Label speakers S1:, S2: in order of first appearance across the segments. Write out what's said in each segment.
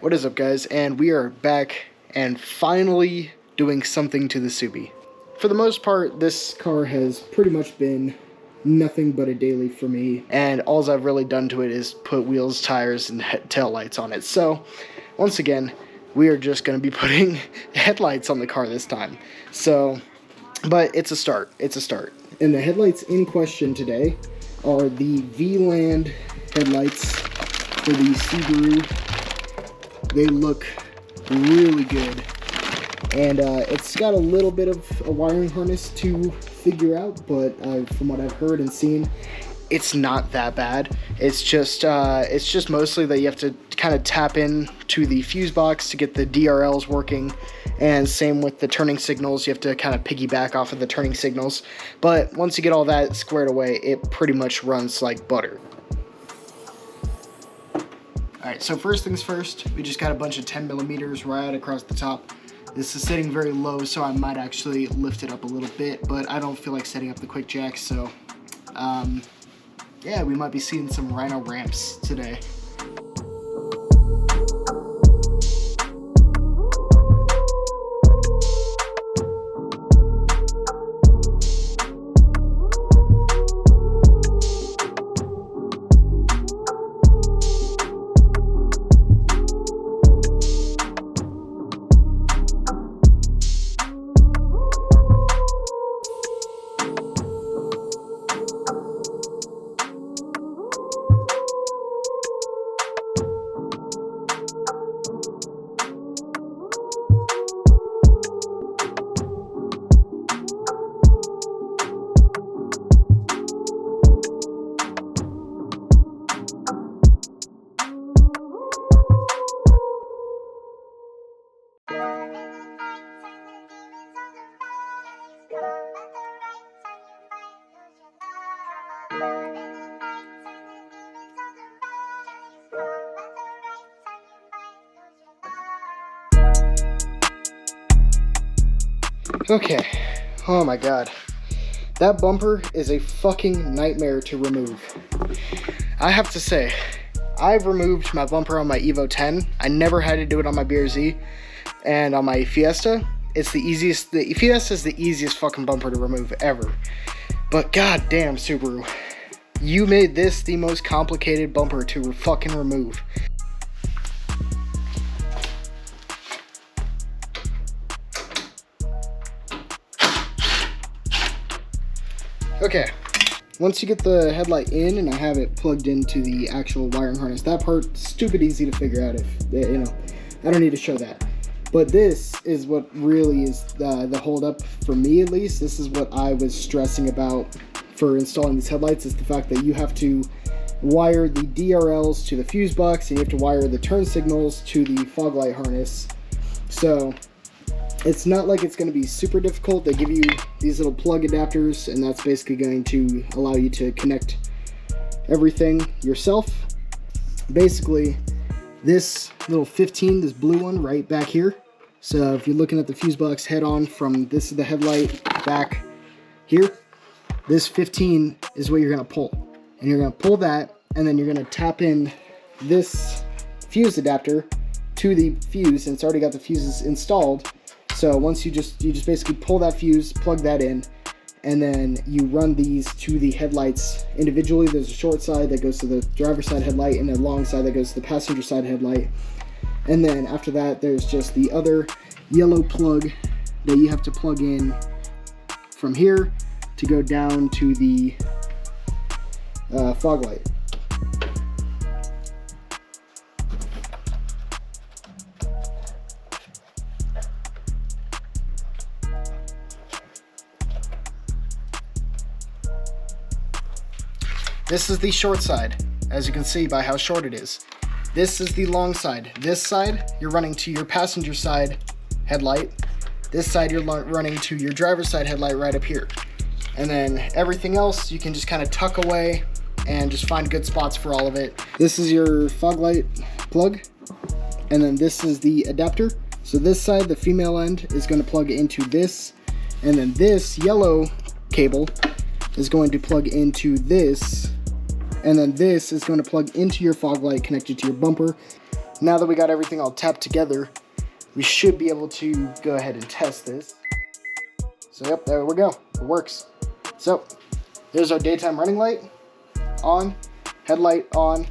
S1: What is up, guys? And we are back and finally doing something to the Subi. For the most part, this car has pretty much been nothing but a daily for me, and all I've really done to it is put wheels, tires, and tail lights on it. So, once again, we are just going to be putting headlights on the car this time. So, but it's a start. It's a start. And the headlights in question today are the V-Land headlights for the Subaru. They look really good, and it's got a little bit of a wiring harness to figure out, but from what I've heard and seen, it's not that bad. It's just mostly that you have to kind of tap in to the fuse box to get the DRLs working, and same with the turning signals. You have to kind of piggyback off of the turning signals, but once you get all that squared away, it pretty much runs like butter. Alright, so first things first, we just got a bunch of 10mm right across the top. This is sitting very low, so I might actually lift it up a little bit, but I don't feel like setting up the quick jack, so yeah, we might be seeing some Rhino ramps today. Okay, oh my god, that bumper is a fucking nightmare to remove. I have to say, I've removed my bumper on my Evo 10. I never had to do it on my BRZ, and on my Fiesta, it's the easiest. The Fiesta is the easiest fucking bumper to remove ever. But goddamn, Subaru, you made this the most complicated bumper to fucking remove. Okay, once you get the headlight in, and I have it plugged into the actual wiring harness, that part, stupid easy to figure out, if, you know, I don't need to show that. But this is what really is the hold up for me, at least. This is what I was stressing about for installing these headlights, is the fact that you have to wire the DRLs to the fuse box, and you have to wire the turn signals to the fog light harness. So it's not like it's going to be super difficult. They give you these little plug adapters, and that's basically going to allow you to connect everything yourself. Basically, this little 15, this blue one right back here. So if you're looking at the fuse box head on from this is the headlight back here, this 15 is what you're going to pull. And you're going to pull that, and then you're going to tap in this fuse adapter to the fuse, and it's already got the fuses installed. So once you just basically pull that fuse, plug that in, and then you run these to the headlights individually. There's a short side that goes to the driver's side headlight, and a long side that goes to the passenger side headlight. And then after that, there's just the other yellow plug that you have to plug in from here to go down to the fog light. This is the short side, as you can see by how short it is. This is the long side. This side, you're running to your passenger side headlight. This side, you're running to your driver's side headlight right up here. And then everything else, you can just kind of tuck away and just find good spots for all of it. This is your fog light plug, and then this is the adapter. So this side, the female end, is going to plug into this, and then this yellow cable is going to plug into this, and then this is going to plug into your fog light connected to your bumper. now that we got everything all tapped together, we should be able to go ahead and test this. So yep, there we go, it works. So there's our daytime running light, on, headlight on,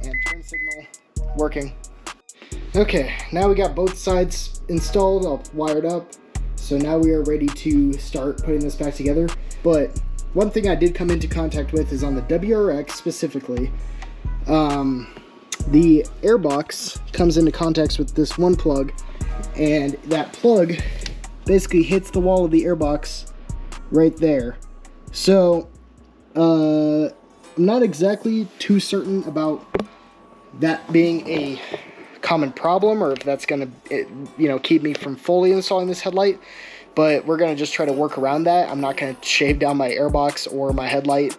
S1: and turn signal working. Okay, now we got both sides installed, all wired up. So now we are ready to start putting this back together. But one thing I did come into contact with is on the WRX specifically, the airbox comes into contact with this one plug, and that plug basically hits the wall of the airbox right there. So I'm not exactly too certain about that being a common problem, or if that's gonna keep me from fully installing this headlight, but we're gonna just try to work around that. I'm not gonna shave down my airbox or my headlight.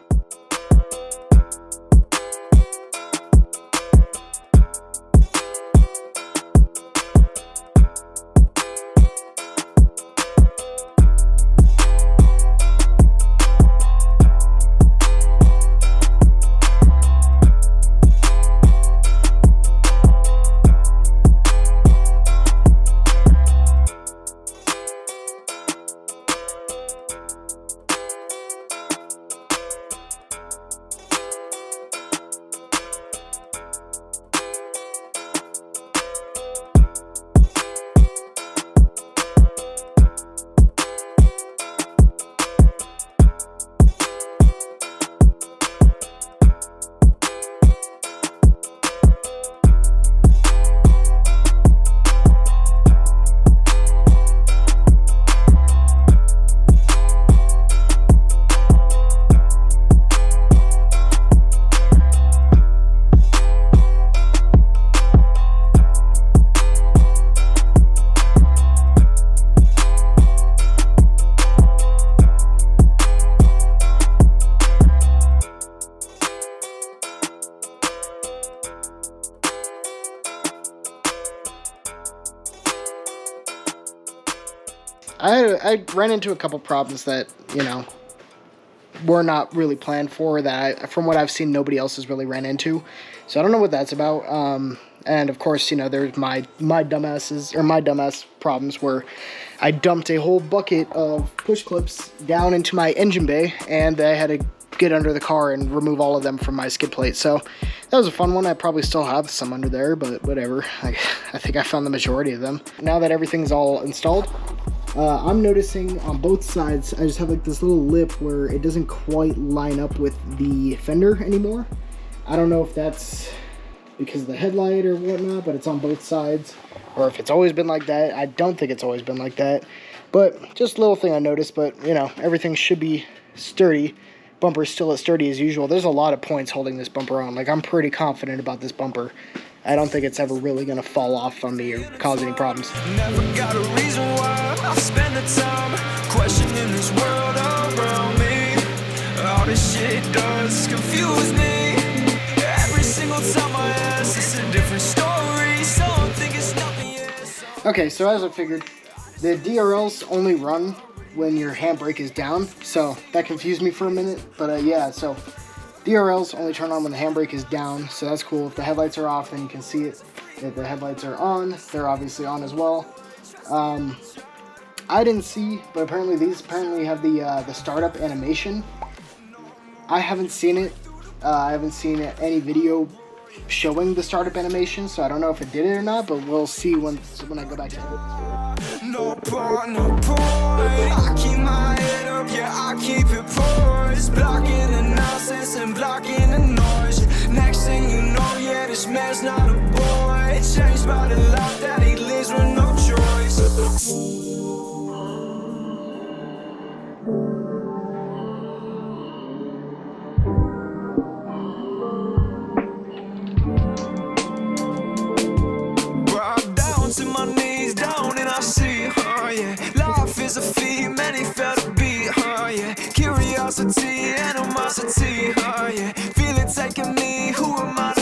S1: I ran into a couple problems that, were not really planned for, that from what I've seen, nobody else has really ran into. So I don't know what that's about. And of course, there's my dumbass problems where I dumped a whole bucket of push clips down into my engine bay, and I had to get under the car and remove all of them from my skid plate. So that was a fun one. I probably still have some under there, but whatever. I think I found the majority of them. Now that everything's all installed, I'm noticing on both sides, I just have like this little lip where it doesn't quite line up with the fender anymore. I don't know if that's because of the headlight or whatnot, but it's on both sides, or if it's always been like that. I don't think it's always been like that, but just a little thing I noticed. But everything should be sturdy. Bumper's still as sturdy as usual. There's a lot of points holding this bumper on. Like, I'm pretty confident about this bumper. I don't think it's ever really gonna fall off on me or cause any problems.
S2: Never got a reason why I spend the time questioning this world around me. All this shit does confuse me. Every single time I ask, it's a different story. So I think it's nothing else.
S1: Okay, so as I figured, the DRLs only run when your handbrake is down, so that confused me for a minute. But yeah, so DRLs only turn on when the handbrake is down, so that's cool. If the headlights are off, then you can see it. If the headlights are on, they're obviously on as well. I didn't see, but apparently these have the startup animation. I haven't seen it. I haven't seen any video showing the startup animation, so I don't know if it did it or not, but we'll see when I go back to it.
S2: No point. I keep my head up, yeah, I keep it poised. Blocking the nonsense and blocking the noise. Next thing you know, yeah, this man's not a boy. Changed by the life that he lives with no choice. Brought down to my knees, down and I see, yeah. Life is a feat, many felt a beat, yeah. Curiosity, animosity, yeah. Feel it taking me, who am I?